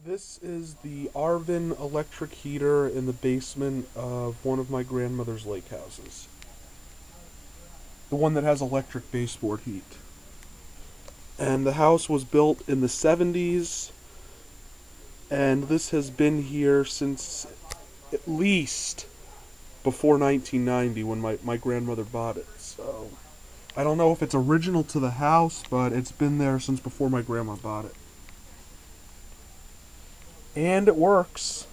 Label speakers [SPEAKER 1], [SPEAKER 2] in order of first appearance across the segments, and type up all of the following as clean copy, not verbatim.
[SPEAKER 1] This is the Arvin electric heater in the basement of one of my grandmother's lake houses. The one that has electric baseboard heat. And the house was built in the 70s, and this has been here since at least before 1990 when my grandmother bought it. So I don't know if it's original to the house, but it's been there since before my grandma bought it. And it works.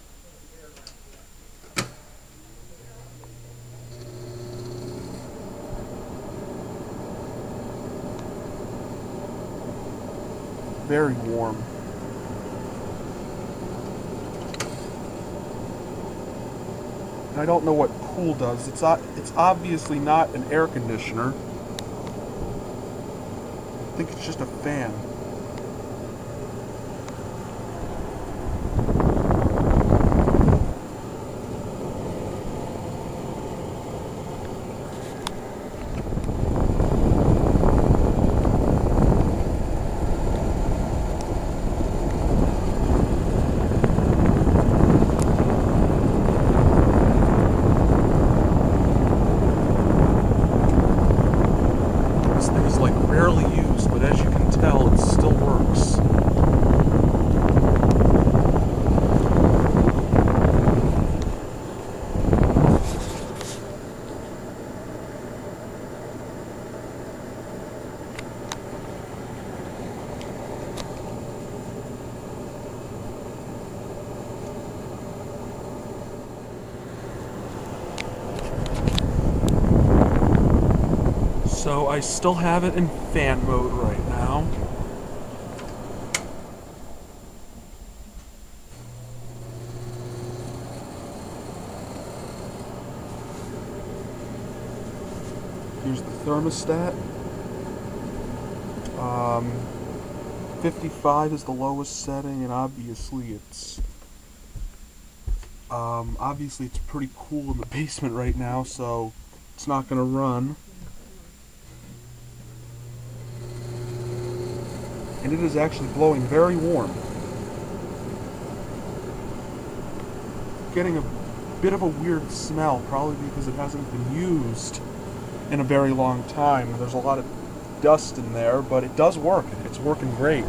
[SPEAKER 1] Very warm. And I don't know what cool does. It's obviously not an air conditioner. I think it's just a fan. Barely used, but as you can tell, it still works. So I still have it in fan mode right now. Here's the thermostat. 55 is the lowest setting, and obviously it's pretty cool in the basement right now, so it's not gonna run. And it is actually blowing very warm. Getting a bit of a weird smell, probably because it hasn't been used in a very long time. There's a lot of dust in there, but it does work. It's working great.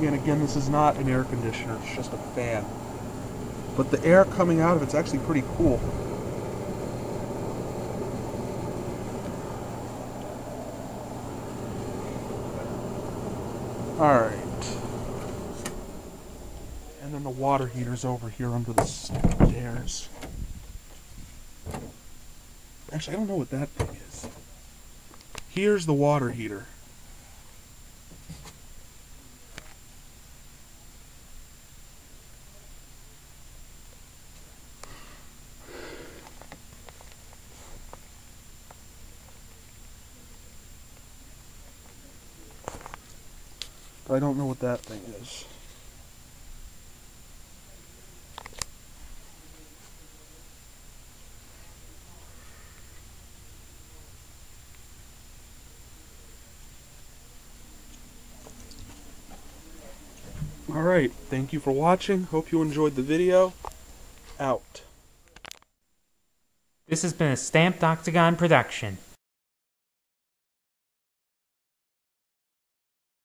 [SPEAKER 1] And again, this is not an air conditioner, it's just a fan. But the air coming out of it's actually pretty cool. Alright. And then the water heater's over here under the stairs. Actually, I don't know what that thing is. Here's the water heater. But I don't know what that thing is. Alright, thank you for watching. Hope you enjoyed the video. Out.
[SPEAKER 2] This has been a Stamped Octagon production.